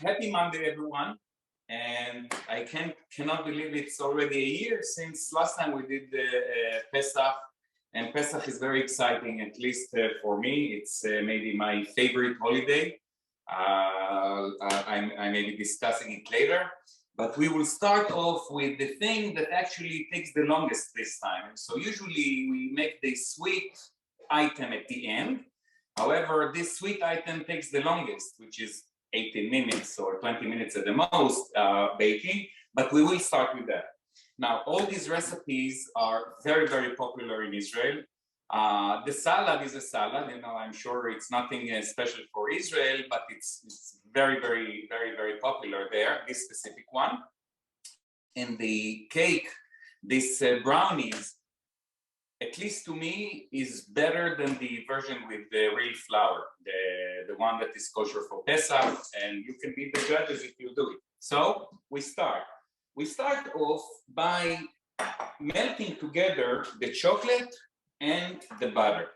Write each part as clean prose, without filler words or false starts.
Happy Monday, everyone. And I cannot believe it's already a year since last time we did Pesach. And Pesach is very exciting, at least for me. It's maybe my favorite holiday. I may be discussing it later. But we will start off with the thing that actually takes the longest this time. So usually we make the sweet item at the end. However, this sweet item takes the longest, which is 18 minutes or 20 minutes at the most baking, but we will start with that. Now, all these recipes are very, very popular in Israel. The salad is a salad, I'm sure it's nothing special for Israel, but it's very, very, very, very popular there, this specific one. And the cake, this brownies, at least to me, is better than the version with the real flour, the one that is kosher for Pesach, and you can be the judges if you do it. So we start. We start off by melting together the chocolate and the butter.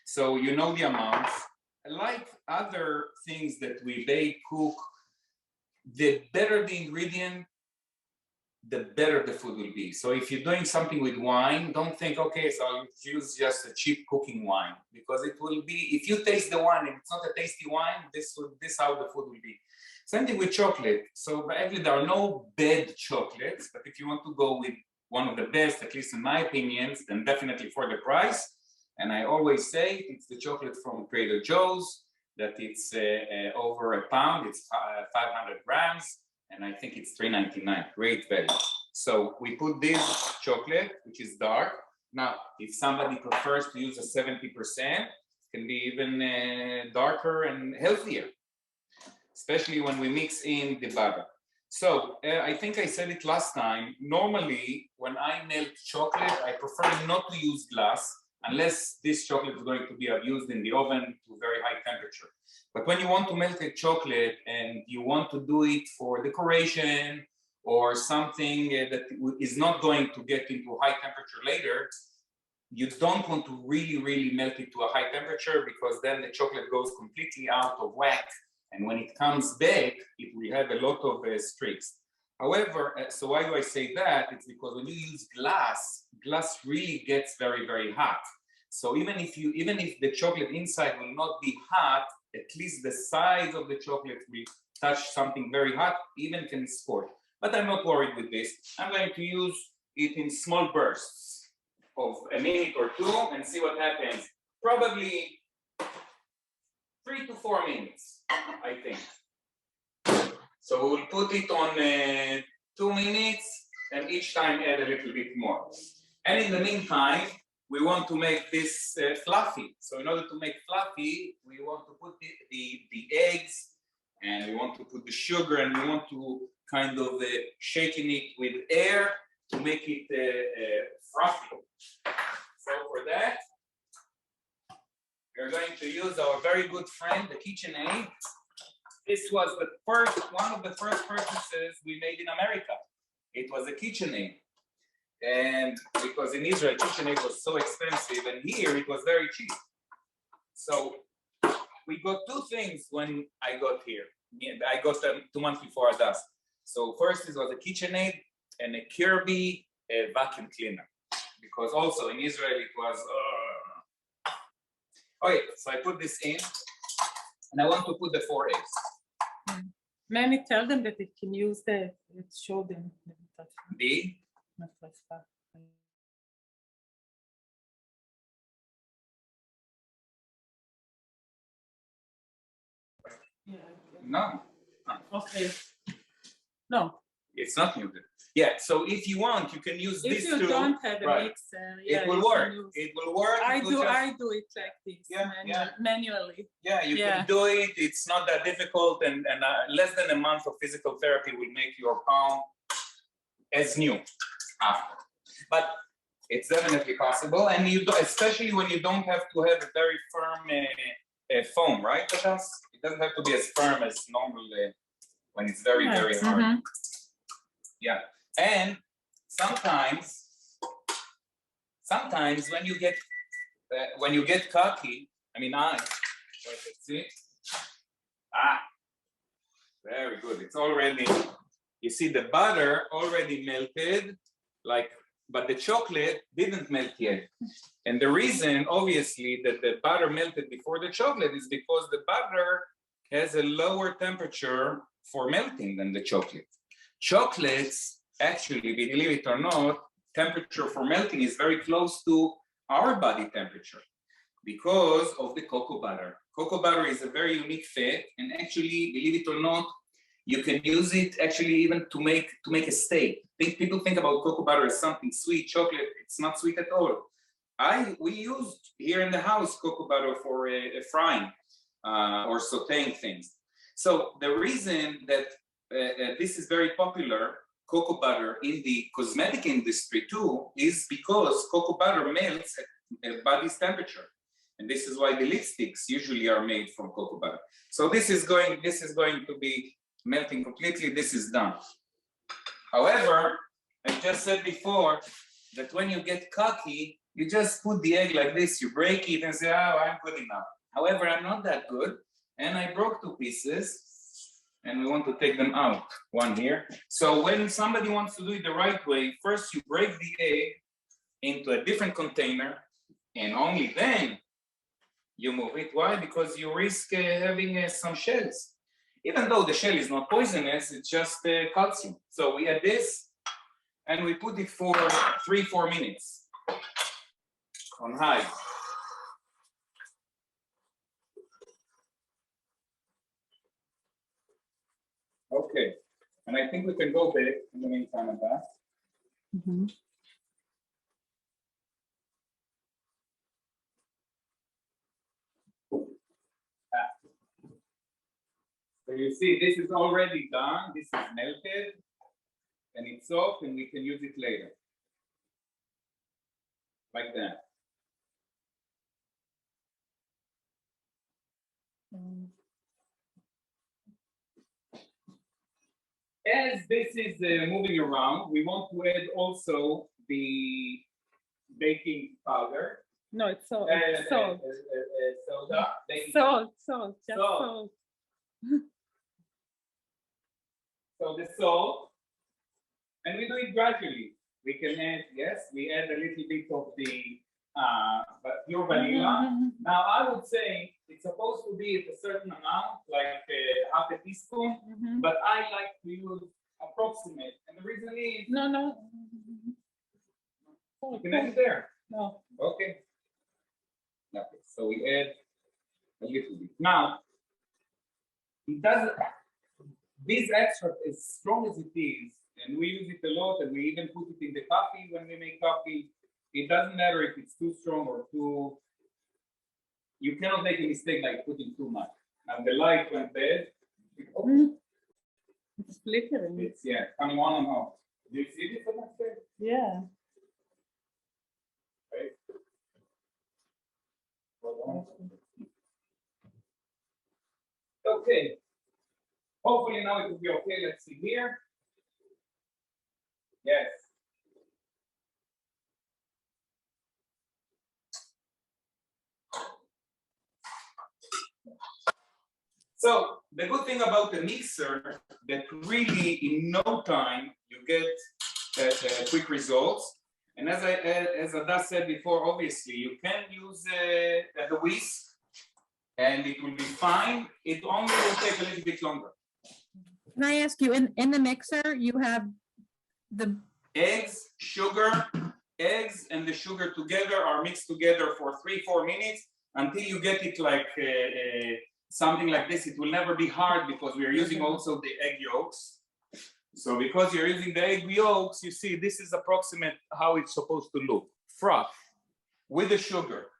So you know the amounts. Like other things that we bake, cook, the better the ingredient, the better the food will be. So if you're doing something with wine, don't think, okay, so I'll use just a cheap cooking wine, because it will be, if you taste the wine and it's not a tasty wine, this how the food will be. Same thing with chocolate. So actually there are no bad chocolates, but if you want to go with one of the best, at least in my opinions, then definitely for the price. And I always say it's the chocolate from Trader Joe's, that it's over a pound, it's 500 grams. And I think it's $3.99, great value. So we put this chocolate, which is dark. Now, if somebody prefers to use a 70%, it can be even darker and healthier, especially when we mix in the butter. So I think I said it last time, normally when I melt chocolate, I prefer not to use glass unless this chocolate is going to be used in the oven to very high temperature. But when you want to melt a chocolate and you want to do it for decoration or something that is not going to get into high temperature later, you don't want to really, really melt it to a high temperature, because then the chocolate goes completely out of whack. And when it comes back, it will have a lot of streaks. However, so why do I say that? It's because when you use glass really gets very, very hot. So even if the chocolate inside will not be hot, at least the size of the chocolate will touch something very hot, even can scorch. But I'm not worried with this. I'm going to use it in small bursts of a minute or two and see what happens. Probably 3 to 4 minutes, I think. So we'll put it on 2 minutes and each time add a little bit more. And in the meantime, we want to make this fluffy. So in order to make fluffy, we want to put the eggs, and we want to put the sugar, and we want to kind of shaking it with air to make it fluffy. So for that, we're going to use our very good friend, the KitchenAid. This was one of the first purchases we made in America. It was a KitchenAid. And because in Israel, KitchenAid was so expensive, and here it was very cheap. So we got two things when I got here. I got them 2 months before Adas. So first, it was a KitchenAid and a Kirby vacuum cleaner. Because also in Israel, it was... Okay, so I put this in, and I want to put the 4 eggs. Maybe tell them that it can use show them. The? No. Okay. No. It's not muted. Yeah, so if you want, you can use this too. If you don't have a mixer, it will work. It will work. I do it like this, manually. Yeah, you can do it. It's not that difficult, and less than a month of physical therapy will make your palm as new after. But it's definitely possible, and especially when you don't have to have a very firm foam, right, Tatas? It doesn't have to be as firm as normal when it's very, very hard. Mm-hmm. Yeah, and sometimes when you get cocky, let's see. Very good. It's already, you see the butter already melted, like, but the chocolate didn't melt yet. And the reason, obviously, that the butter melted before the chocolate is because the butter has a lower temperature for melting than the chocolate. Chocolates, actually, believe it or not, temperature for melting is very close to our body temperature because of the cocoa butter. Cocoa butter is a very unique fat, and actually, believe it or not, you can use it actually even to make a steak. People think about cocoa butter as something sweet, chocolate. It's not sweet at all. We used here in the house cocoa butter for frying or sautéing things. So the reason that this is very popular, cocoa butter, in the cosmetic industry too, is because cocoa butter melts at body's temperature. And this is why the lipsticks usually are made from cocoa butter. So this is going to be melting completely. This is done. However, I just said before that when you get cocky, you just put the egg like this, you break it and say, oh, I'm good enough. However, I'm not that good. And I broke 2 pieces and we want to take them out. One here. So when somebody wants to do it the right way, first you break the egg into a different container and only then you move it. Why? Because you risk having some shells. Even though the shell is not poisonous, it's just calcium. So we add this and we put it for 3-4 minutes on high. Okay, and I think we can go back in the meantime of that. Mhm. So you see, this is already done. This is melted, and it's soft, and we can use it later, like that. As this is moving around, we want to add also the baking powder. No, it's salt. It's salt. Soda. Salt, just Salt. salt. So the salt, and we do it gradually. We can add, yes, we add a little bit of the pure vanilla. Now I would say it's supposed to be at a certain amount, like half a teaspoon, but I like to use approximate. And the reason is, No. you can add it there. No. Okay. Okay. So we add a little bit. Now, it doesn't, this extract, as strong as it is, and we use it a lot, and we even put it in the coffee when we make coffee. It doesn't matter if it's too strong or too, you cannot make a mistake like putting too much. Now the light went bad. It's flickering. It's, yeah, coming on and off. Do you see this on that side? Yeah. Right. Okay. Hopefully now it will be okay. Let's see here. Yes. So the good thing about the mixer that really in no time you get quick results. And as Ada said before, obviously you can use the whisk and it will be fine. It only will take a little bit longer. Can I ask you, in the mixer, you have the Eggs, sugar, eggs and the sugar together are mixed together for 3-4 minutes until you get it like something like this. It will never be hard because we are using also the egg yolks. So because you're using the egg yolks, you see this is approximate how it's supposed to look. Froth with the sugar.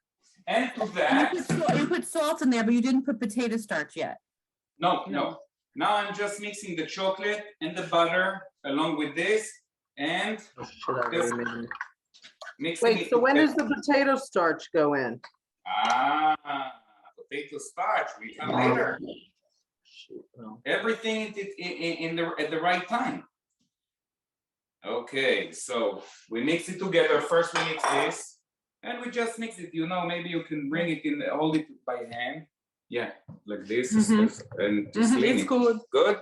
And to that, you put salt in there, but you didn't put potato starch yet. no. Now I'm just mixing the chocolate and the butter along with this and mixing. Wait, it so when together. does the potato starch go in? Potato starch, we come later. Everything at the right time. Okay, so we mix it together. First we mix this, and we just mix it. You know, maybe you can bring it in, hold it by hand. Yeah, like this, and just lean It's it. good. Good.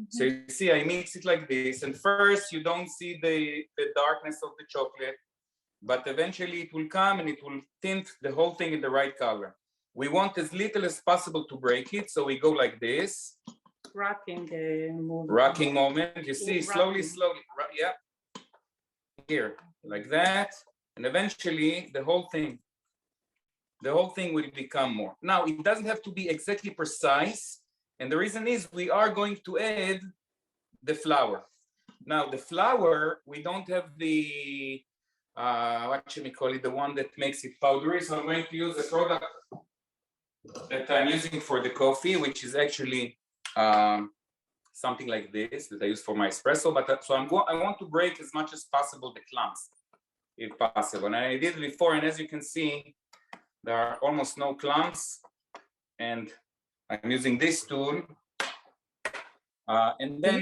So you see, I mix it like this, and first you don't see the darkness of the chocolate, but eventually it will come and it will tint the whole thing in the right color. We want as little as possible to break it, so we go like this. Rocking movement. Rocking moment, you see, slowly, Rocking. yeah. Here, like that, and eventually the whole thing will become more. Now, it doesn't have to be exactly precise, and the reason is we are going to add the flour. Now, the flour, we don't have the, what should we call it, the one that makes it powdery, so I'm going to use the product that I'm using for the coffee, which is actually something like this that I use for my espresso. But so I want to break as much as possible the clumps, if possible. And I did it before, and as you can see, there are almost no clumps. And I'm using this tool. And then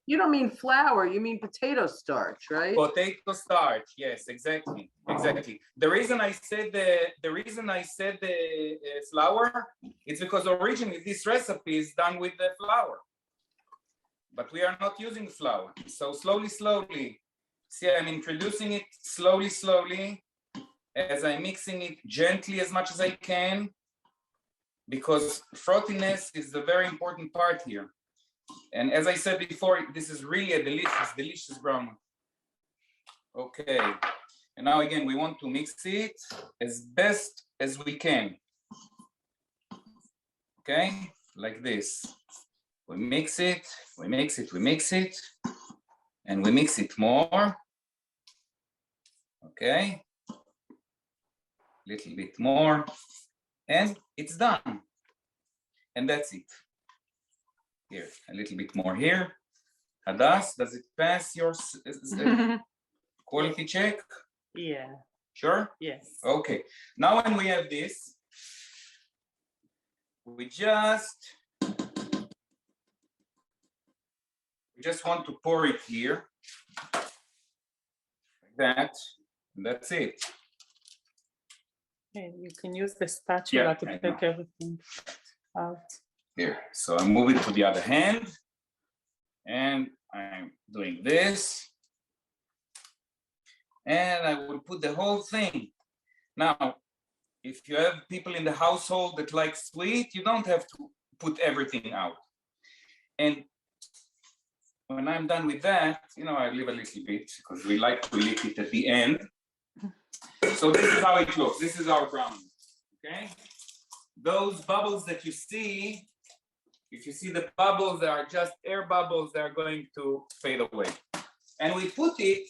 you don't mean flour, you mean potato starch, right? Potato starch, yes, exactly. The reason I said the flour, it's because originally this recipe is done with the flour, but we are not using flour. So slowly, see, I'm introducing it slowly, as I'm mixing it gently as much as I can, because frothiness is the very important part here. And as I said before, this is really a delicious brownie. Okay, and now again, we want to mix it as best as we can. Okay, like this. We mix it, and we mix it more. Okay, little bit more, and it's done. And that's it. Here, a little bit more here. Hadas, does it pass your quality check? Yeah. Sure? Yes. Okay. Now when we have this, we just want to pour it here. Like that. And that's it. Okay, you can use the spatula to take everything out. Here. So I move it to the other hand. And I'm doing this. And I will put the whole thing. Now, if you have people in the household that like sweet, you don't have to put everything out. And when I'm done with that, I leave a little bit because we like to lick it at the end. So this is how it looks. This is our brownie, okay? Those bubbles that you see, if you see the bubbles, they are just air bubbles. They are going to fade away. And we put it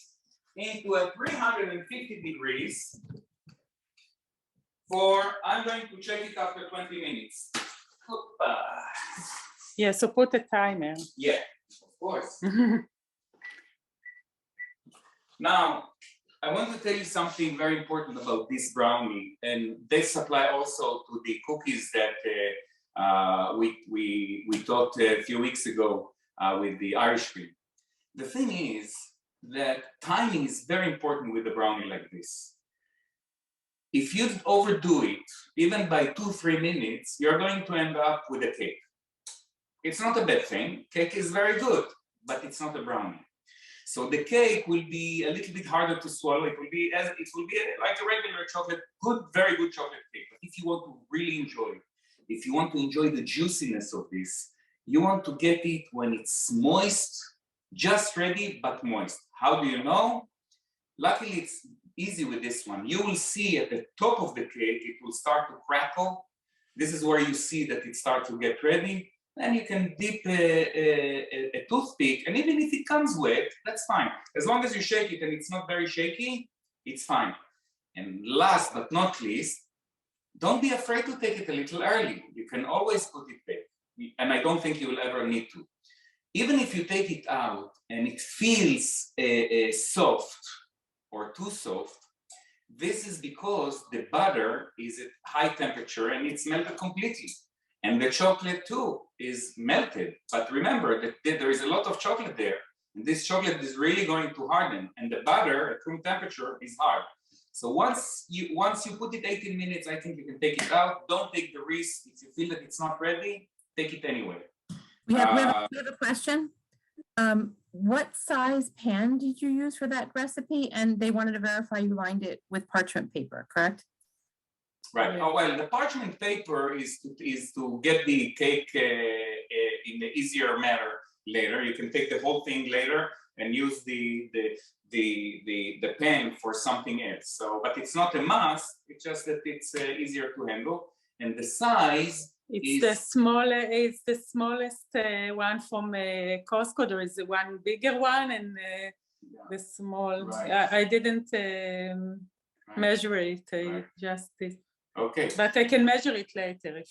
into a 350 degrees I'm going to check it after 20 minutes. Yeah, so put a timer. Yeah, of course. Now, I want to tell you something very important about this brownie, and this apply also to the cookies that we taught a few weeks ago with the Irish cream. The thing is that timing is very important with a brownie like this. If you overdo it, even by 2-3 minutes, you're going to end up with a cake. It's not a bad thing. Cake is very good, but it's not a brownie. So the cake will be a little bit harder to swallow. It will be like a regular chocolate, very good chocolate cake. But if you want to really enjoy it, if you want to enjoy the juiciness of this, you want to get it when it's moist, just ready, but moist. How do you know? Luckily, it's easy with this one. You will see at the top of the cake, it will start to crackle. This is where you see that it starts to get ready. Then you can dip a toothpick, and even if it comes wet, that's fine. As long as you shake it and it's not very shaky, it's fine. And last but not least, don't be afraid to take it a little early. You can always put it back. And I don't think you will ever need to. Even if you take it out and it feels soft or too soft, this is because the butter is at high temperature and it's melted completely. And the chocolate too is melted. But remember that there is a lot of chocolate there. And this chocolate is really going to harden. And the butter at room temperature is hard. So once you put it 18 minutes, I think you can take it out. Don't take the risk. If you feel that it's not ready, take it anyway. We have a question. What size pan did you use for that recipe? And they wanted to verify you lined it with parchment paper, correct? Right. Oh, well, the parchment paper is to get the cake in the easier manner later. You can take the whole thing later and use the pen for something else. So, but it's not a must. It's just that it's easier to handle. And the size It's the smallest one from Costco. There is one bigger one and the small. Right. I didn't Right. measure it. Right. Just it. Okay. But I can measure it later if.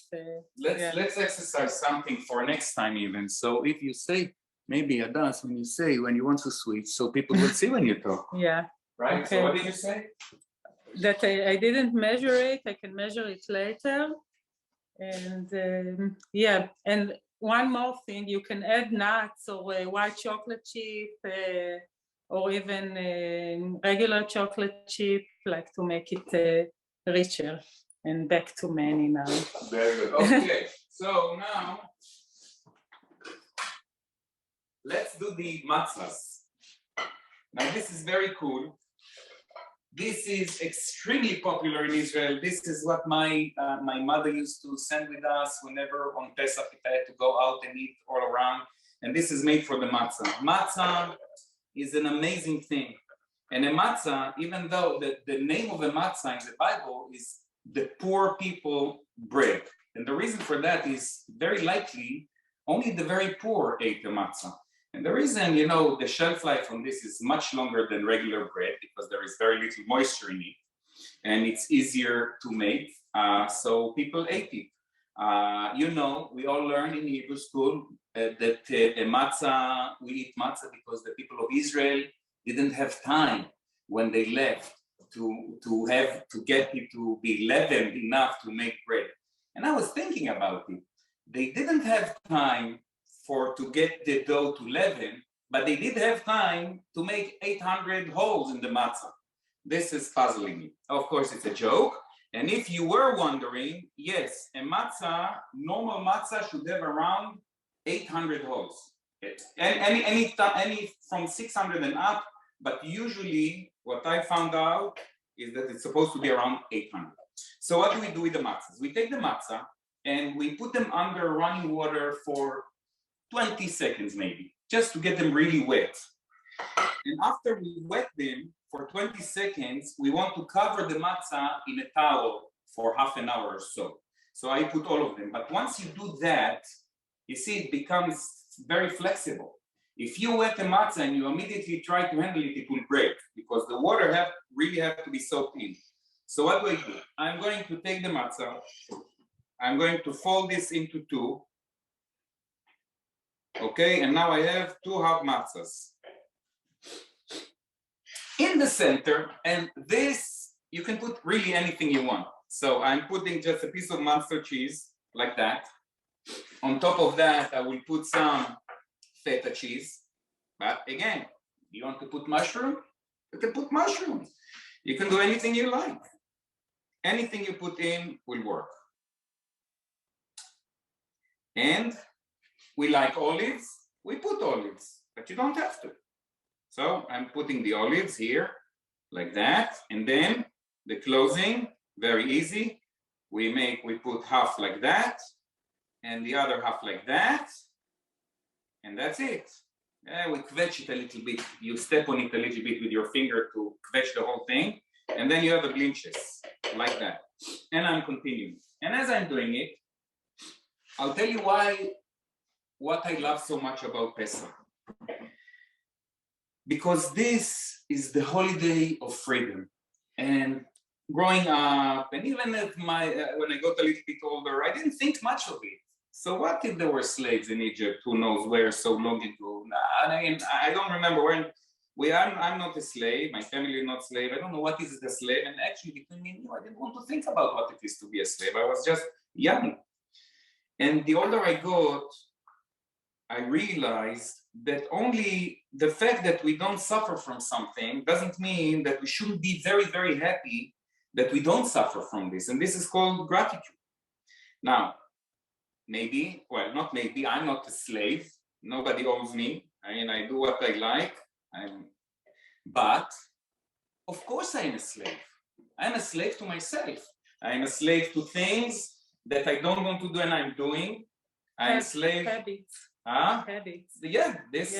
Let's exercise something for next time even. So if you say maybe Adas when you want to switch, so people will see when you talk. Yeah. Right. Okay. So what did you say? That I didn't measure it. I can measure it later. And yeah, and one more thing, you can add nuts or white chocolate chip or even regular chocolate chip, like to make it richer. And back to Manny now. Very good. Okay, so now let's do the matzahs. Now this is very cool. This is extremely popular in Israel. This is what my mother used to send with us whenever on Pesach if I had to go out and eat all around. And this is made for the matzah. Matzah is an amazing thing. And a matzah, even though the name of a matzah in the Bible is the poor people bread. And the reason for that is very likely only the very poor ate the matzah. And the reason, you know, the shelf life on this is much longer than regular bread because there is very little moisture in it and it's easier to make. So people ate it. You know, we all learn in Hebrew school that a matzah, we eat matzah because the people of Israel didn't have time when they left to get it to be leavened enough to make bread. And I was thinking about it. They didn't have time to get the dough to leaven, but they did have time to make 800 holes in the matzah. This is puzzling me. Of course, it's a joke. And if you were wondering, yes, a matzah, normal matzah should have around 800 holes. Any from 600 and up, but usually what I found out is that it's supposed to be around 800. So what do we do with the matzahs? We take the matzah and we put them under running water for 20 seconds maybe, just to get them really wet. And after we wet them for 20 seconds, we want to cover the matzah in a towel for half an hour or so. So I put all of them. But once you do that, you see it becomes very flexible. If you wet the matzah and you immediately try to handle it, it will break because the water really have to be soaked in. So what do I do? I'm going to take the matzah. I'm going to fold this into two. Okay, and now I have two half matzahs. In the center, and this, you can put really anything you want. So I'm putting just a piece of monster cheese, like that. On top of that, I will put some feta cheese. But again, you want to put mushroom? You can put mushrooms. You can do anything you like. Anything you put in will work. And we like olives, we put olives, but you don't have to. So I'm putting the olives here, like that, and then the closing, very easy. We put half like that, and the other half like that, and that's it. We kvetch it a little bit. You step on it a little bit with your finger to kvetch the whole thing, and then you have the blinches, like that. And I'm continuing. And as I'm doing it, I'll tell you what I love so much about Pesach. Because this is the holiday of freedom. And growing up, and even at when I got a little bit older, I didn't think much of it. So what if there were slaves in Egypt, who knows where, so long ago? I don't remember when. I'm not a slave, my family is not slave. I don't know what is the slave. And actually, between me and you, I didn't want to think about what it is to be a slave. I was just young. And the older I got, I realized that only the fact that we don't suffer from something doesn't mean that we shouldn't be very, very happy that we don't suffer from this. And this is called gratitude. Now, maybe, well, not maybe, I'm not a slave. Nobody owes me. I mean, I do what I like. But of course I am a slave. I'm a slave to myself. I'm a slave to things that I don't want to do and I'm doing. I'm a slave. Habits. Habits. Yeah, this.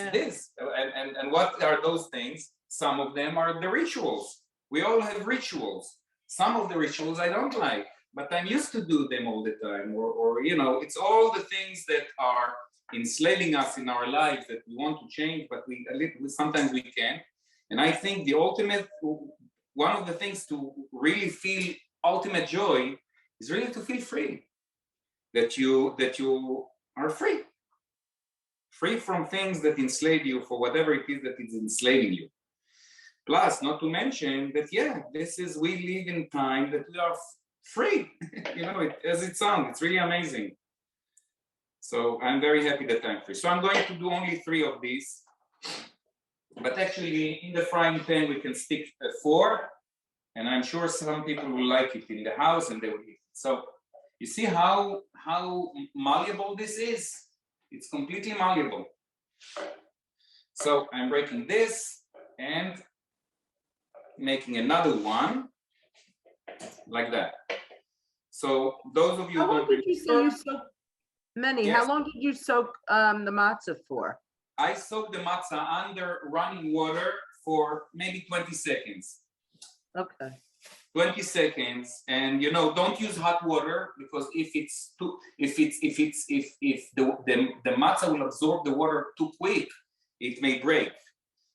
And what are those things? Some of them are the rituals. We all have rituals. Some of the rituals I don't like, but I'm used to do them all the time. Or you know, it's all the things that are enslaving us in our lives that we want to change, but sometimes we can't. And I think the ultimate, one of the things to really feel ultimate joy is really to feel free. That you are free. Free from things that enslave you for whatever it is that is enslaving you. Plus, not to mention that, yeah, we live in time that we are free. You know, as it sounds, it's really amazing. So I'm very happy that I'm free. So I'm going to do only 3 of these. But actually, in the frying pan, we can stick 4. And I'm sure some people will like it in the house and they will eat it. So you see how malleable this is? It's completely malleable. So I'm breaking this and making another one like that. So those of you How who long did you say you soaked? Many. Yes. How long did you soak the matzah for? I soak the matzah under running water for maybe 20 seconds. Okay. 20 seconds, and you know, don't use hot water, because if the matzah will absorb the water too quick, it may break.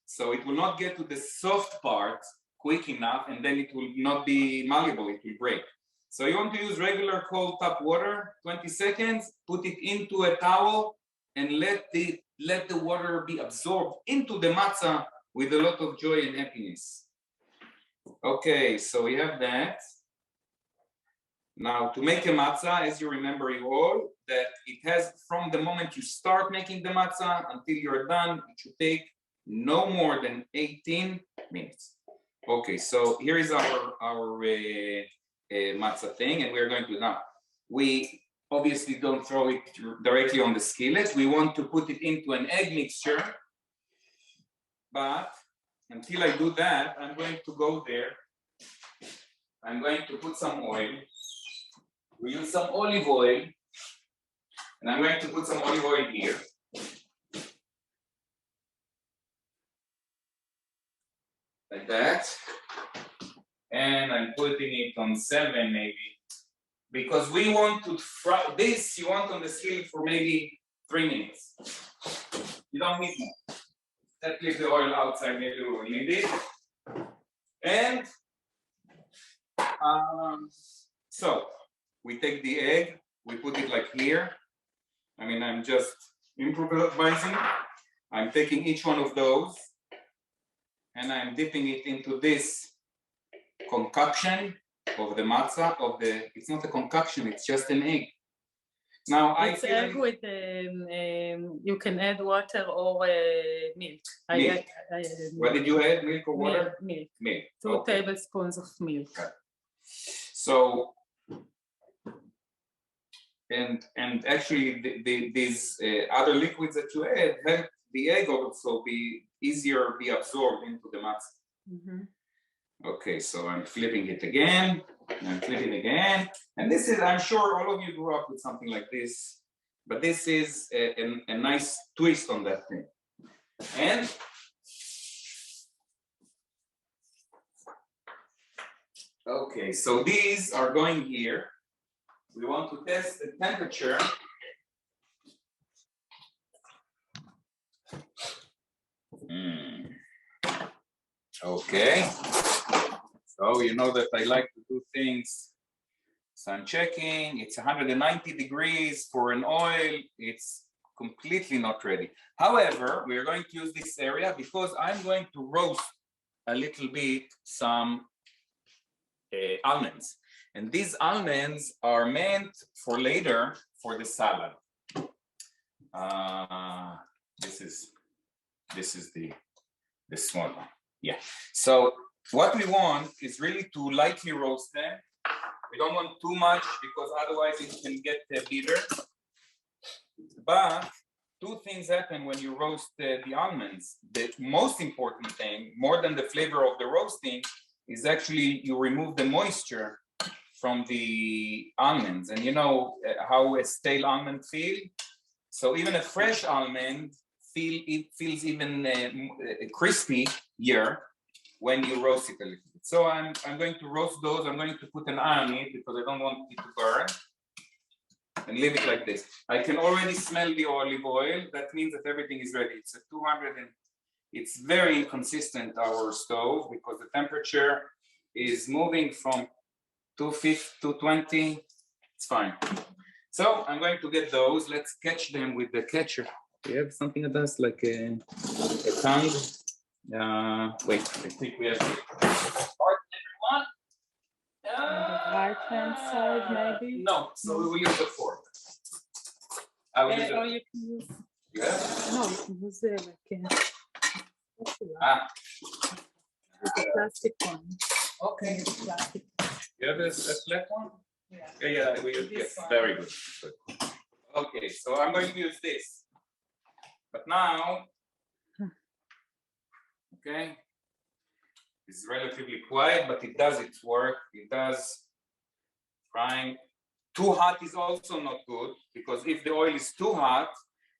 So it will not get to the soft part quick enough, and then it will not be malleable, it will break. So you want to use regular cold tap water, 20 seconds, put it into a towel, and let the water be absorbed into the matzah with a lot of joy and happiness. Okay, so we have that. Now, to make a matzah, as you remember you all, that it has, from the moment you start making the matzah until you're done, it should take no more than 18 minutes. Okay, so here is our matzah thing, and we're going to now. We obviously don't throw it directly on the skillet. We want to put it into an egg mixture, but until I do that, I'm going to go there. I'm going to put some oil. We use some olive oil, and I'm going to put some olive oil here. Like that. And I'm putting it on 7 maybe, because we want to fry this. You want on the skillet for maybe 3 minutes. You don't need more. That leaves the oil outside, maybe we will need it. And so we take the egg, we put it like here. I mean, I'm just improvising. I'm taking each one of those and I'm dipping it into this concoction of the matzah, it's not a concoction, it's just an egg. Now it's egg with you can add water or milk. Milk. What did you add? Milk or water? Milk. Milk. 2 tablespoons of milk. Okay. So, and actually these other liquids that you add help the egg also be absorbed into the matzah. Mm-hmm. Okay, so I'm flipping it again, I'm flipping again. And this is, I'm sure all of you grew up with something like this, but this is a nice twist on that thing. And okay, so these are going here. We want to test the temperature. Okay. So you know that I like to do things. So I'm checking, it's 190 degrees for an oil. It's completely not ready. However, we're going to use this area because I'm going to roast a little bit some almonds. And these almonds are meant for later for the salad. This is the small one. Yeah. So what we want is really to lightly roast them. We don't want too much because otherwise it can get bitter. But two things happen when you roast the almonds. The most important thing, more than the flavor of the roasting, is actually you remove the moisture from the almonds. And you know how a stale almond feels? So even a fresh almond feels even crispy here when you roast it a little bit. So I'm going to roast those. I'm going to put an eye on it because I don't want it to burn. And leave it like this. I can already smell the olive oil. That means that everything is ready. It's a 200 and it's very inconsistent, our stove, because the temperature is moving from 220. It's fine. So I'm going to get those. Let's catch them with the catcher. We have something that does like a tongue. Wait, I think we have everyone. On the right-hand side, maybe? No, so we will use the fork. I will use Or it. you can use, Yeah. no, you can use the plastic one. Okay. Plastic. You have a flat one? Yeah. Yeah, we use, This yes, one. very good. Good. Okay, so I'm going to use this. But now, okay, it's relatively quiet, but it does its work. It does frying. Too hot is also not good, because if the oil is too hot,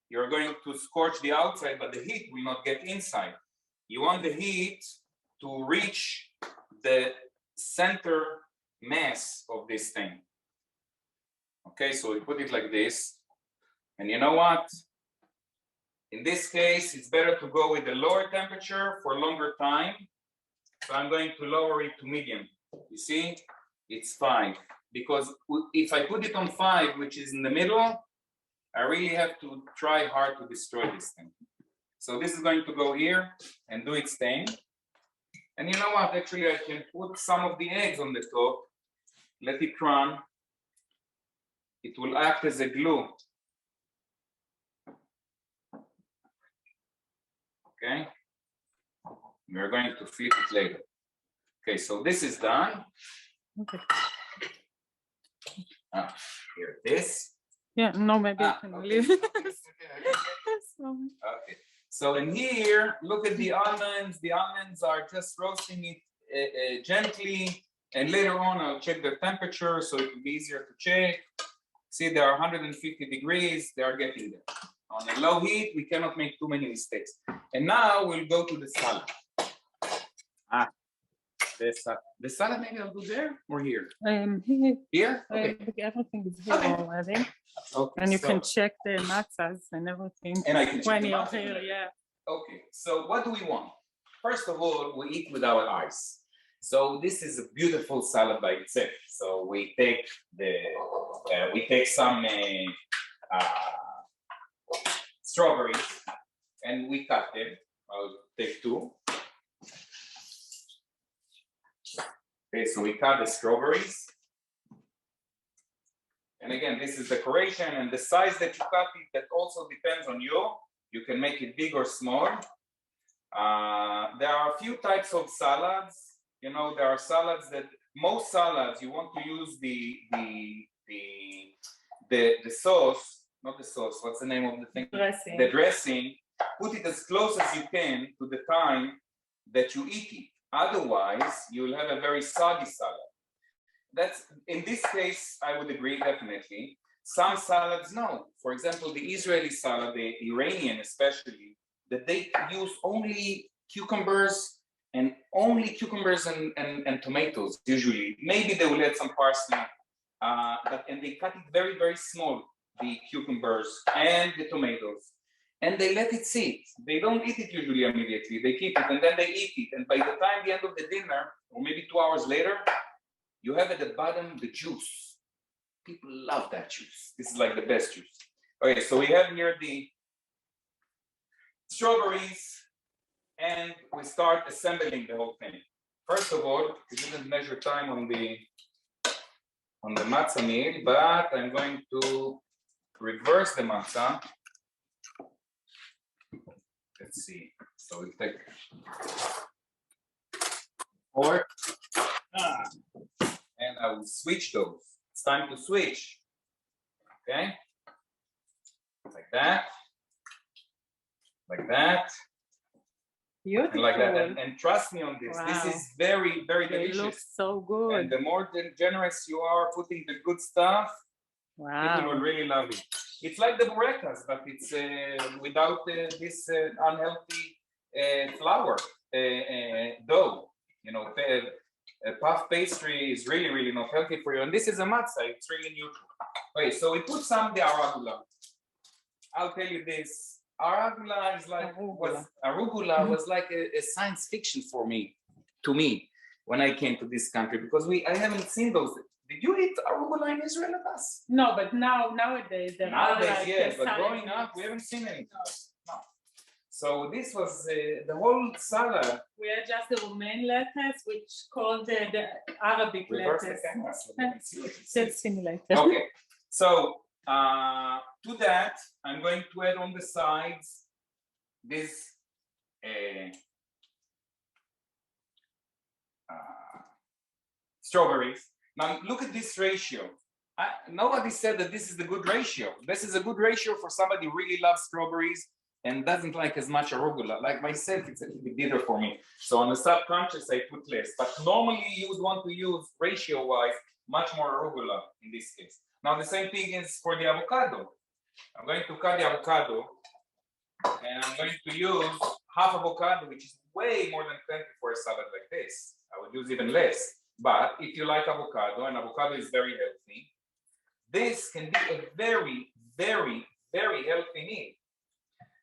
you're going to scorch the outside, but the heat will not get inside. You want the heat to reach the center mass of this thing. Okay, so we put it like this. And you know what? In this case, it's better to go with a lower temperature for longer time. So I'm going to lower it to medium. You see, it's 5. Because if I put it on 5, which is in the middle, I really have to try hard to destroy this thing. So this is going to go here and do its thing. And you know what? Actually, I can put some of the eggs on the top, let it run. It will act as a glue. Okay. We're going to flip it later. Okay, so this is done. Okay. Here it is. Yeah, no, maybe I can Okay. leave it. Okay. Okay. So in here, look at the almonds. The almonds are just roasting it gently. And later on, I'll check their temperature so it will be easier to check. See, they are 150 degrees. They are getting there. On a low heat, we cannot make too many mistakes. And now we'll go to the salad. The salad maybe I'll do there or here? Here, Here? Okay. everything is here Okay. already. Okay. And you so- can check the matzahs and everything And I can check when the you're matzah. here, yeah. Okay, so what do we want? First of all, we eat with our eyes. So this is a beautiful salad by itself. So we take some strawberries and we cut them. I'll take 2. Okay, so we cut the strawberries. And again, this is decoration, and the size that you cut it, that also depends on you. You can make it big or small. There are a few types of salads. You know, there are salads that, most salads, you want to use the sauce, not the sauce, what's the name of the thing? Dressing. The dressing, put it as close as you can to the time that you eat it. Otherwise, you'll have a very soggy salad. That's, in this case, I would agree, definitely. Some salads, no. For example, the Israeli salad, the Iranian especially, that they use only cucumbers and tomatoes, usually. Maybe they will add some parsley, and they cut it very, very small, the cucumbers and the tomatoes. And they let it sit. They don't eat it usually immediately. They keep it and then they eat it. And by the time the end of the dinner, or maybe 2 hours later, you have at the bottom the juice. People love that juice. This is like the best juice. Okay, so we have here the strawberries, and we start assembling the whole thing. First of all, we didn't measure time on the matzah meal, but I'm going to reverse the matzah. Let's see. So we take fork, and I will switch those. It's time to switch. Okay. like that, like that, Beautiful. and like that. And trust me on this. This Wow. is very, very They look delicious. so good. And the more generous you are putting the good stuff, people will Wow. really love it. It's like the burekas, but it's without this unhealthy flour dough. You know, puff pastry is really, really not healthy for you. And this is a matzah. It's really neutral. Okay, so we put some of the arugula. I'll tell you this. Arugula is like arugula was like a science fiction for me, to me, when I came to this country, because I haven't seen those. Did you eat arugula in Israel with us? No, but nowadays there are Nowadays, like yes, but salad growing up, mix. we haven't seen any. No. So this was the whole salad. We had just the romaine lettuce, which called the Arabic Reverse the lettuce. camera so we can see what it That's says. similar. Okay, so to that, I'm going to add on the sides this strawberries. Now look at this ratio. Nobody said that this is the good ratio. This is a good ratio for somebody who really loves strawberries and doesn't like as much arugula. Like myself, it's a little bit bitter for me. So on the subconscious, I put less. But normally you would want to use ratio-wise much more arugula in this case. Now the same thing is for the avocado. I'm going to cut the avocado and I'm going to use half avocado, which is way more than plenty for a salad like this. I would use even less. But if you like avocado, and avocado is very healthy, this can be a very, very, very healthy meal.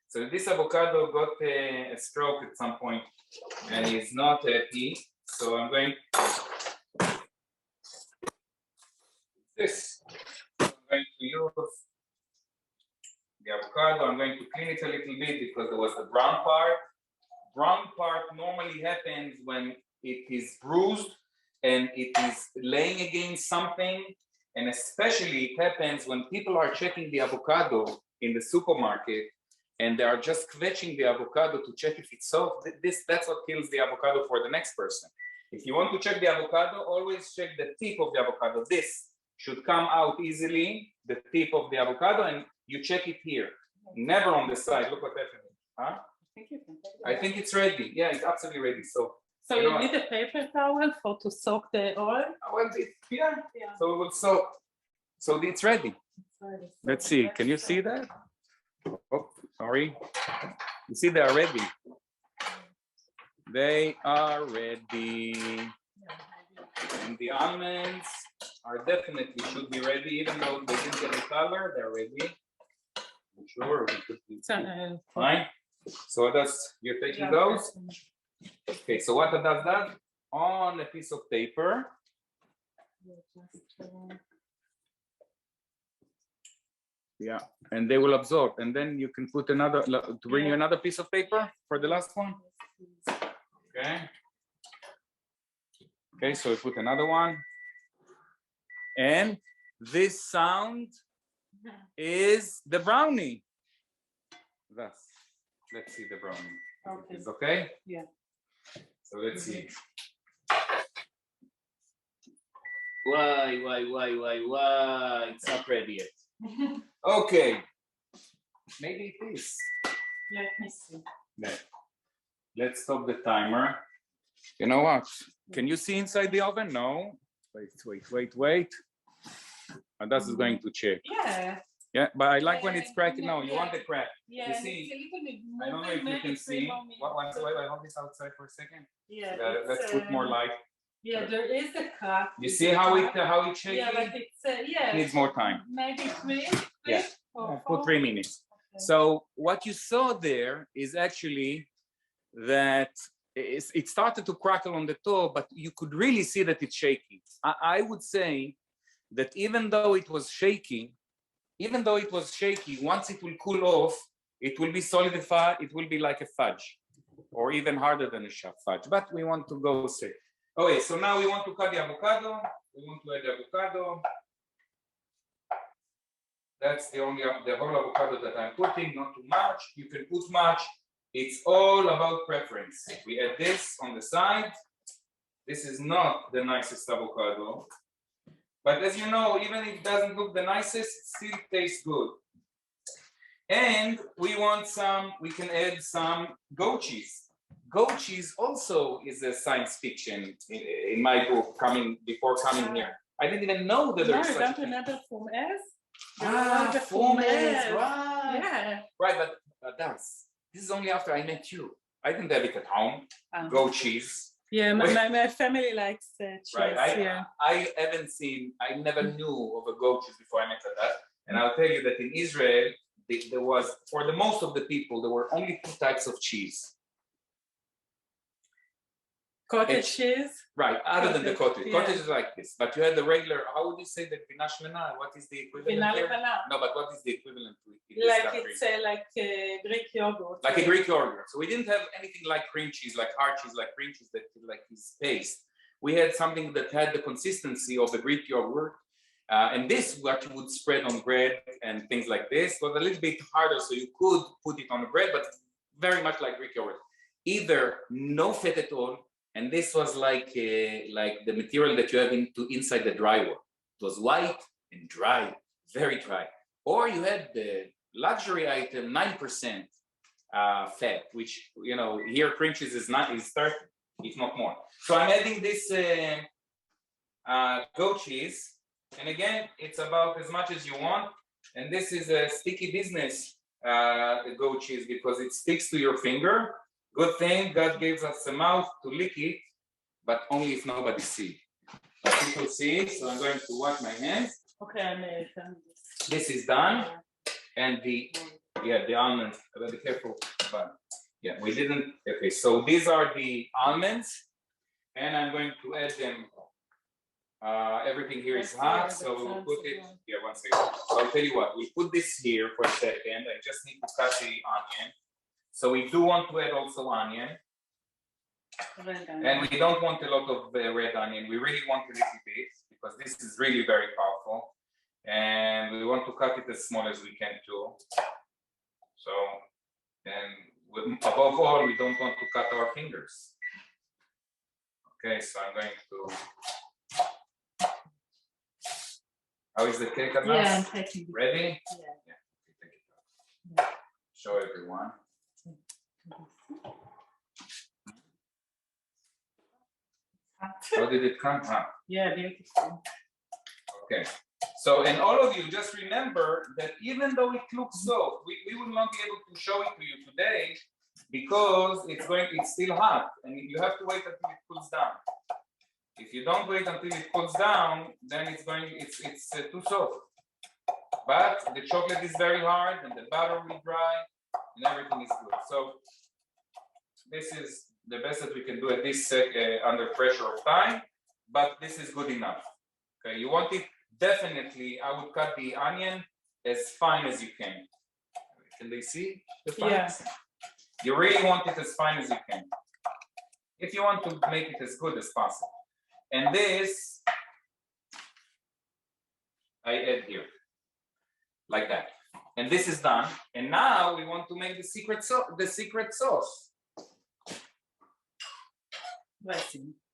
So this avocado got a stroke at some point and is not happy. So I'm going this. I'm going to use the avocado. I'm going to clean it a little bit because there was the brown part. Brown part normally happens when it is bruised and it is laying against something. And especially it happens when people are checking the avocado in the supermarket and they are just kvetching the avocado to check if it's soft. That's what kills the avocado for the next person. If you want to check the avocado, always check the tip of the avocado. This should come out easily, the tip of the avocado, and you check it here. Never on the side. Look what happened. Huh? I think it's ready. Yeah, it's absolutely ready. So you need a paper towel to soak the oil? Well, yeah. So it will soak. So it's ready. Let's see. Can you see that? Oh, sorry. You see, they are ready. They are ready. And the almonds are definitely should be ready, even though they didn't get the color, they're ready. I'm sure we could be fine. So that's, you're taking those? Okay, so what does that? On a piece of paper. Yeah, and they will absorb. And then you can put another, to bring you another piece of paper for the last one. Okay. Okay, so we put another one. And this sound is the brownie. Thus, let's see the brownie. Okay. It's okay? Yeah. So let's see. Why? It's not ready yet. Okay. Maybe it is. Let me see. Let's stop the timer. You know what? Can you see inside the oven? No. Wait. And this is going to check. Yeah. Yeah, but I like when it's cracking. No, you want the crack. Yeah, You it's see, a little bit I don't know if you can see. Once I hold this outside for a second. Yeah. Let's put more light. Yeah, there is a crack. You see how it's shaking? Yeah, but it's It needs more time. maybe three. Yeah. Or Put 3 minutes. Okay. So what you saw there is actually that it started to crackle on the top, but you could really see that it's shaking. I would say that even though it was shaky, once it will cool off, it will be solidified, it will be like a fudge, or even harder than a fudge, but we want to go safe. Okay, so now we want to cut the avocado. We want to add the avocado. That's the whole avocado that I'm putting, not too much. You can put much. It's all about preference. We add this on the side. This is not the nicest avocado. But as you know, even if it doesn't look the nicest, it still tastes good. And we want we can add some goat cheese. Goat cheese also is a science fiction in my book before coming here. I didn't even know that there's No, such a don't thing. remember Fumes? Fumes, Fumes. right. Yeah. Right, but this is only after I met you. I didn't have it at home. Goat cheese. Yeah, my family likes cheese. Right. Yeah. I never knew of a goat cheese before I met that. And I'll tell you that in Israel, there was, for the most of the people, there were only 2 types of cheese. Cottage cheese. Right, other than the cottage. Yeah. Cottage is like this, but you had the regular, how would you say that gvina shmena? What is the equivalent Gvina here? lebana. No, but what is the equivalent to it in this Like country? it's like Greek yogurt. Like a Greek yogurt. So we didn't have anything like cream cheese, like hard cheese, like cream cheese that like is paste. We had something that had the consistency of the Greek yogurt. And this, what you would spread on bread and things like this, was a little bit harder, so you could put it on the bread, but very much like Greek yogurt. Either no fat at all, and this was like the material that you have inside the drywall. It was white and dry, very dry. Or you had the luxury item, 9% fat, which, you know, here cream cheese is 30, if not more. So I'm adding this goat cheese. And again, it's about as much as you want. And this is a sticky business, the goat cheese, because it sticks to your finger. Good thing God gave us a mouth to lick it, but only if nobody sees. But people see, so I'm going to wash my hands. Okay, I'm done. This is done. And the almonds, I gotta be careful, but yeah, we didn't. Okay, so these are the almonds, and I'm going to add them. Everything here is hot, so we'll put it here. One second. So I'll tell you what, we put this here for a second. I just need to cut the onion. So we do want to add also onion. And we don't want a lot of red onion. We really want a little bit because this is really very powerful. And we want to cut it as small as we can too. So, and above all, we don't want to cut our fingers. Okay, so I'm going to. How is the cake, Anas? Yeah, I'm taking it. Ready? Yeah. Yeah. Take it out. Show everyone. How did it come? Yeah, beautiful. Okay. So, and all of you just remember that even though it looks soft, we will not be able to show it to you today because it's still hot and you have to wait until it cools down. If you don't wait until it cools down, then it's too soft. But the chocolate is very hard and the butter will dry and everything is good. So this is the best that we can do at this under pressure of time, but this is good enough. Okay, you want it, definitely, I would cut the onion as fine as you can. Can they see the fine? Yeah. You really want it as fine as you can. If you want to make it as good as possible. And this, I add here, like that. And this is done. And now we want to make the secret sauce.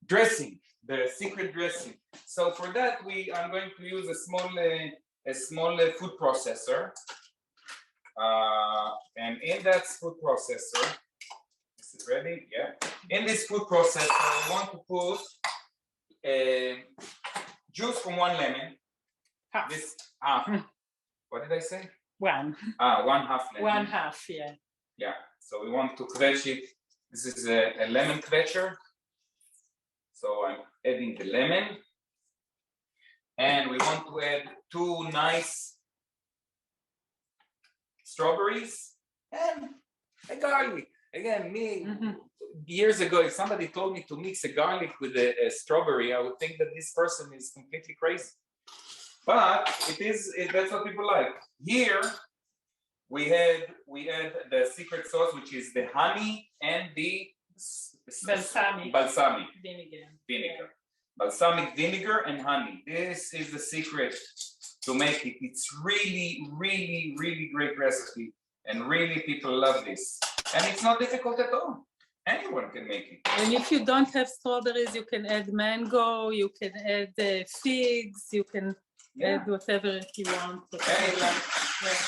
Dressing, the secret dressing. So for that, I'm going to use a small food processor. And in that food processor, this is ready, yeah. In this food processor, I want to put juice from 1 lemon. Half. This half. What did I say? 1. 1/2 lemon. 1/2, yeah. Yeah. So we want to quench it. This is a lemon quencher. So I'm adding the lemon. And we want to add 2 nice strawberries and a garlic. Again, years ago, if somebody told me to mix a garlic with a strawberry, I would think that this person is completely crazy. But that's what people like. Here, we add the secret sauce, which is the honey and the balsamic vinegar. Yeah. Balsamic vinegar and honey. This is the secret to make it. It's really, really, really great recipe. And really people love this. And it's not difficult at all. Anyone can make it. And if you don't have strawberries, you can add mango, you can add figs, you can add whatever you want. Anytime. Yeah.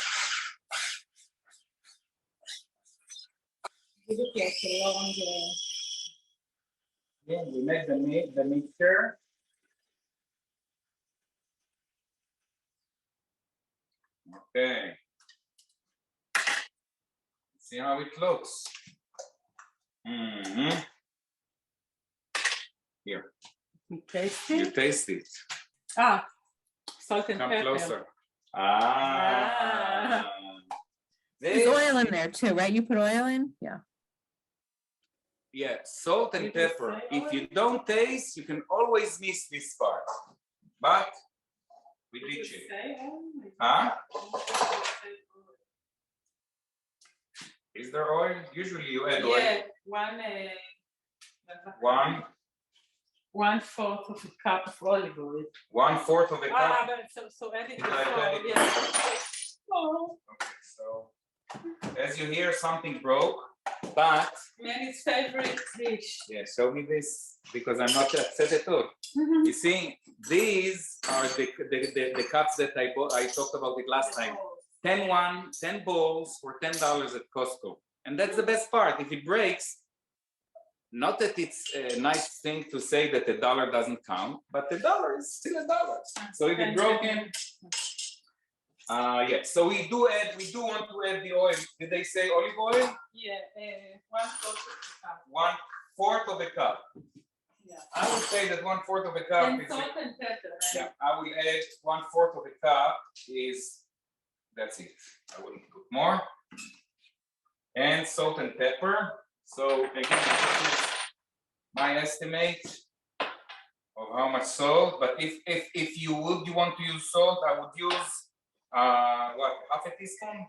Yeah, we make the mixture. Okay. See how it looks. Mm-hmm. Here, You taste you it? taste it. Ah, salt and Come pepper. closer. There's This, oil in there too, right? You put oil in? Yeah. yeah, salt and Did you pepper. say If you oil? don't taste, you can always miss this part. But we Did you teach it. say oil? Huh? Is there oil? Usually you add oil. Yeah, One, 1/4 of a cup of olive oil. 1/4 of a cup. But so add it Did I before, add it? yeah. Oh, Okay, so as you hear, something broke, but Manny's favorite dish. yeah, show me this because I'm not upset at all. You see, these are the cups that I bought. I talked about it last time. 10 bowls for $10 at Costco, and that's the best part. If it breaks, not that it's a nice thing to say that the dollar doesn't count, but the dollar is still a dollar. So if it's broken, yeah. So we do want to add the oil. Did they say olive oil? Yeah, 1/4 of a cup. 1/4 of a cup. Yeah. I would say that 1/4 of a cup And is. salt and pepper, right? Yeah, I will add 1/4 of a cup is. That's it. I wouldn't put more. And salt and pepper. So again, this is my estimate of how much salt. But if you want to use salt, I would use what, half a teaspoon?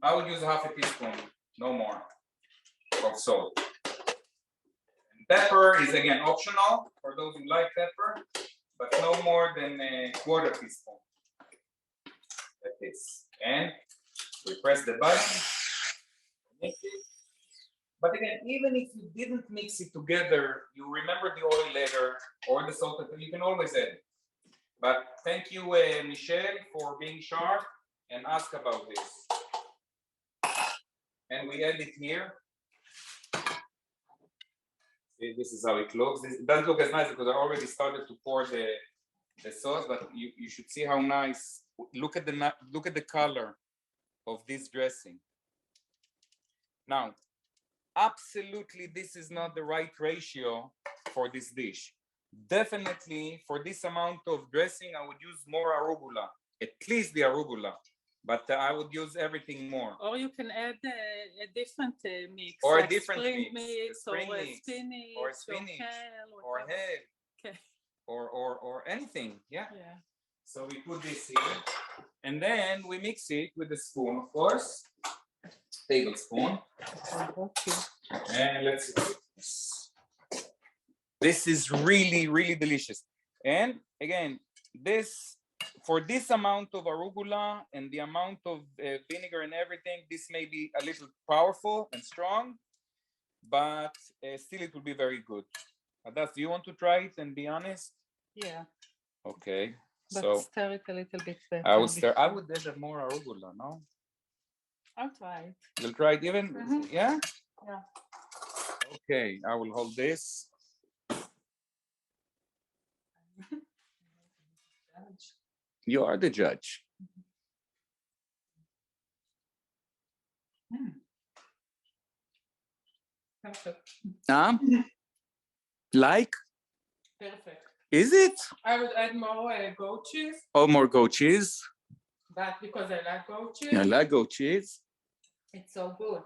I would use half a teaspoon, no more, of salt. And pepper is again optional for those who like pepper, but no more than a 1/4 teaspoon. Like this. And we press the button, mix it. But again, even if you didn't mix it together, you remember the oil later or the salt, you can always add it. But thank you, Michelle, for being sharp and ask about this. And we add it here. See, this is how it looks. It doesn't look as nice because I already started to pour the sauce, but you should see how nice. Look at the color of this dressing. Now, absolutely, this is not the right ratio for this dish. Definitely, for this amount of dressing, I would use more arugula, at least the arugula, but I would use everything more. Or you can add a different mix. Or a like different spring mix, or mix, spinach, or spinach, kale, or whatever. hay, Okay. or anything, yeah. Yeah. So we put this here, and then we mix it with a spoon, of course, tablespoon. Okay. And let's see. This is really, really delicious. And again, for this amount of arugula and the amount of vinegar and everything, this may be a little powerful and strong, but still it will be very good. Adas, do you want to try it and be honest? Yeah. Okay. But So stir it a little bit better. I would add more arugula, no? I'll try it. You'll try it even? Yeah? Yeah. Okay, I will hold this. You are the judge. Perfect. Like? Perfect. Is it? I would add more goat cheese, Oh, more goat cheese. but because I like goat cheese, I like goat cheese. it's so good.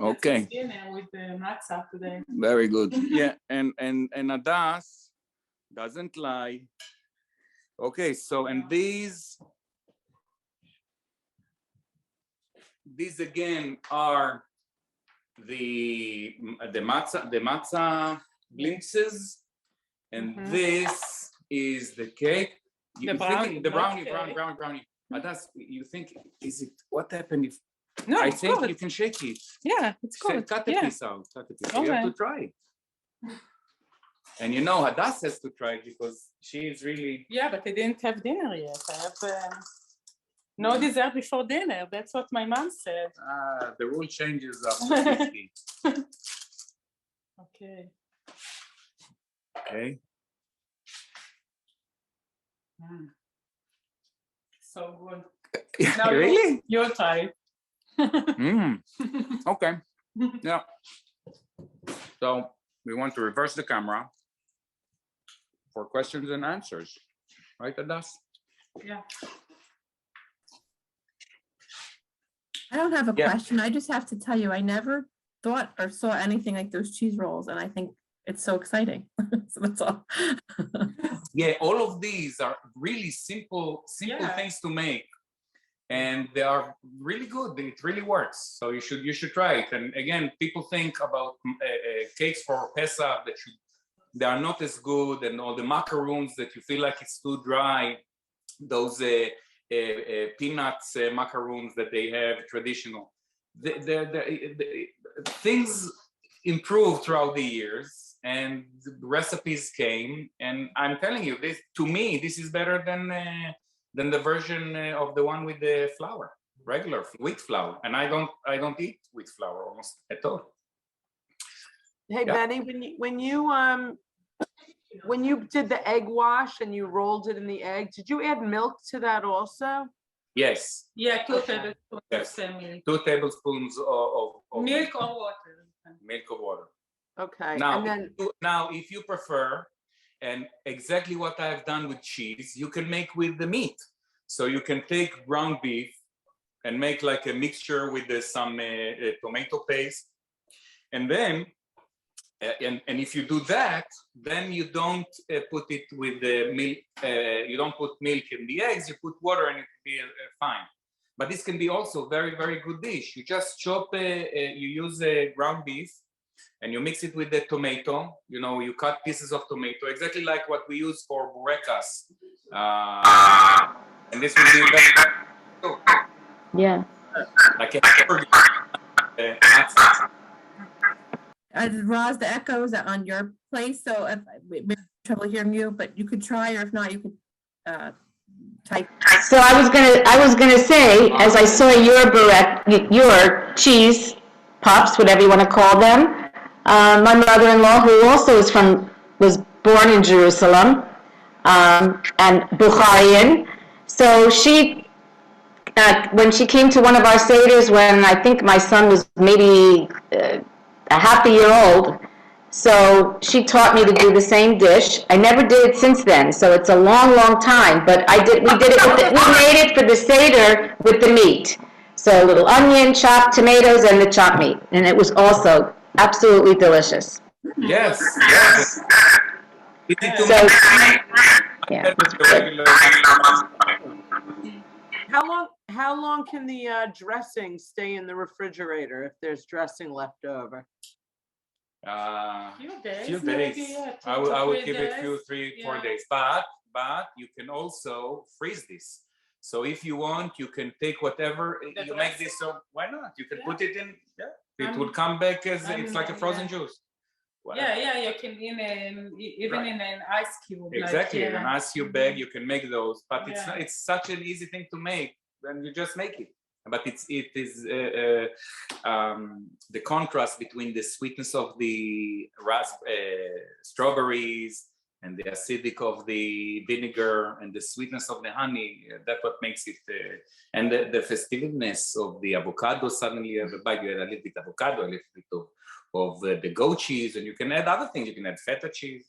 Okay. That's dinner with the matzah today. Very good. Yeah, and Adas doesn't lie. Okay, so and these again are the matzah blintzes, and this is the cake. You think the brownie. Adas, you think, is it, what happened if? No, I it's think good. you can shake it. Yeah, it's good. Cut the Yeah. piece out. Cut the piece. You have to Okay. try it. And you know, Hadas has to try it because she is really. Yeah, but I didn't have dinner yet. I have. No dessert before dinner. That's what my mom said. The rule changes after 50. Okay. Okay. So good. Now Really? Your time. Okay. Yeah. So we want to reverse the camera for questions and answers. Right, Adas? Yeah. I don't have a Yeah. question. I just have to tell you, I never thought or saw anything like those cheese rolls, and I think it's so exciting. So that's all. Yeah, all of these are really simple Yeah. things to make, and they are really good. It really works. So you should try it. And again, people think about cakes for Pesach they are not as good, and all the macaroons that you feel like it's too dry. Those peanuts macaroons that they have traditional. The things improved throughout the years, and the recipes came. And I'm telling you, this to me, this is better than the version of the one with the flour, regular wheat flour. And I don't eat wheat flour almost at all. Hey, Yeah. Benny, when you did the egg wash and you rolled it in the egg, did you add milk to that also? Yes, Yeah, 2 Okay. tablespoons Yes. of milk. 2 tablespoons of Milk or water. milk or water. Okay, Now, and then, if you prefer, and exactly what I've done with cheese, you can make with the meat. So you can take ground beef and make like a mixture with some tomato paste, and then and if you do that, then you don't put it with the milk. You don't put milk in the eggs. You put water, and it will be fine. But this can be also very, very good dish. You just chop. You use ground beef, and you mix it with the tomato. You know, you cut pieces of tomato, exactly like what we use for burekas. And this will be very good. Yeah. Like a hamburger. Roz, the echoes are on your place, so if we have trouble hearing you, but you could try, or if not, you could type. So I was gonna say, as I saw your cheese puffs, whatever you want to call them, my mother-in-law, who also was born in Jerusalem, and Bukharian, so she, when she came to one of our seders, when I think my son was maybe a half a year old, so she taught me to do the same dish. I never did it since then, so it's a long, long time. But we made it for the Seder with the meat. So a little onion, chopped tomatoes, and the chopped meat. And it was also absolutely delicious. Yes, yes. Easy to So, make. yeah. how long can the dressing stay in the refrigerator if there's dressing left over? Few days. Few maybe, days. yeah, I 2 to would 3 give it days. 4 Yeah. days. But you can also freeze this. So if you want, you can take whatever The you make dressing. this. So why not? You can Yeah. put it in. Yeah, it I'm- will come back as I'm- it's like a frozen yeah. juice. Wow. Yeah, you can even Right. in an ice cube. Exactly. Like, An ice cube bag, you can make those. But Yeah. it's such an easy thing to make. Then you just make it. But it is the contrast between the sweetness of the strawberries and the acidic of the vinegar and the sweetness of the honey. That's what makes it, and the festiveness of the avocado. Suddenly you have a bite, you add a little bit avocado, a little bit of the goat cheese, and you can add other things. You can add feta cheese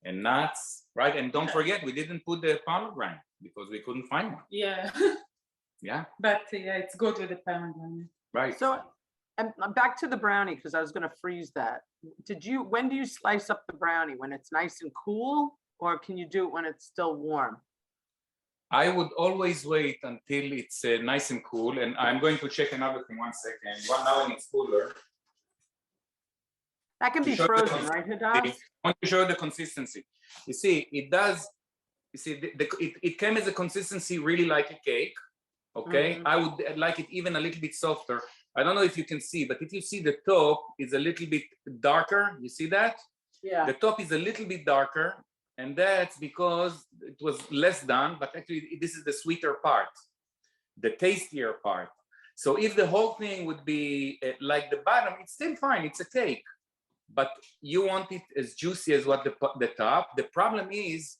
and nuts, right? And don't forget, we didn't put the pomegranate because we couldn't find one. Yeah. Yeah, But yeah, it's good with the pomegranate. right. So, and back to the brownie, because I was going to freeze that. When do you slice up the brownie? When it's nice and cool, or can you do it when it's still warm? I would always wait until it's nice and cool. And I'm going to check another thing, 1 second. Now when it's cooler. That can be Sure. frozen, right, Hadass? I want to show the consistency. You see, it does. You see, it came as a consistency really like a cake. Okay, Mhm. I would like it even a little bit softer. I don't know if you can see, but if you see the top is a little bit darker, you see that? Yeah. The top is a little bit darker, and that's because it was less done, but actually this is the sweeter part. the tastier part. So if the whole thing would be like the bottom, it's still fine, it's a cake, but you want it as juicy as what the top. The problem is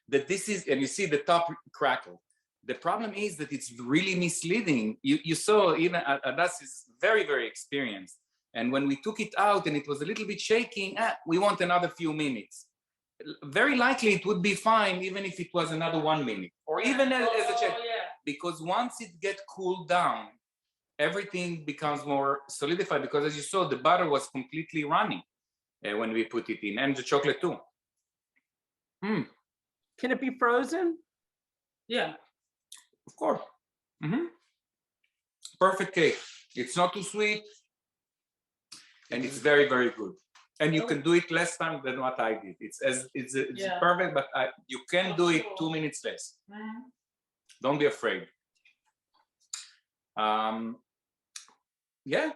that this is, and you see the top crackle. The problem is that it's really misleading. You saw even Adas is very, very experienced. And when we took it out and it was a little bit shaking, we want another few minutes. Very likely it would be fine even if it was another 1 minute or even as a check. Because once it gets cooled down, everything becomes more solidified, because as you saw, the butter was completely runny when we put it in, and the chocolate too. Can it be frozen? Yeah. Of course. Perfect cake. It's not too sweet, and it's very, very good. And you can do it less time than what I did. It's perfect, but you can do it 2 minutes less. Don't be afraid. Yeah,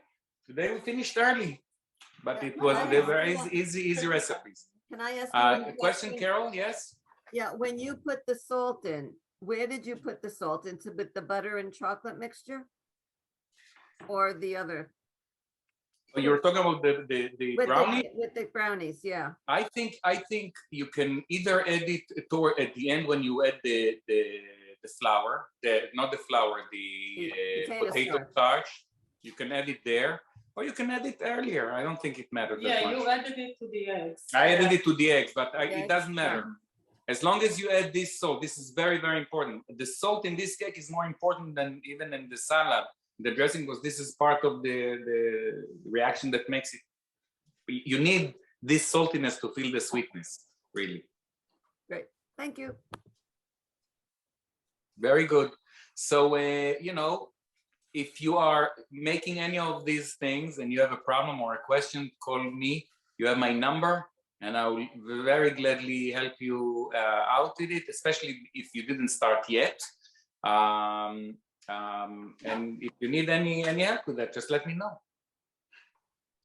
today we finished early, but it was they were easy recipes. Can I ask you A question, Carol? Yes. Yeah, when you put the salt in, where did you put the salt? Into with the butter and chocolate mixture? Or the other? You were talking about the brownie? With the brownies, yeah. I think you can either add it toward at the end when you add the flour, not the flour, the potato starch. You can add it there, or you can add it earlier. I don't think it matters that much. You added it to the eggs. I added it to the eggs, but it doesn't matter. As long as you add this salt, this is very, very important. The salt in this cake is more important than even in the salad, the dressing, because this is part of the reaction that makes it. You need this saltiness to feel the sweetness, really. Great, thank you. Very good. So, if you are making any of these things and you have a problem or a question, call me. You have my number, and I will very gladly help you out with it, especially if you didn't start yet. And if you need any help with that, just let me know.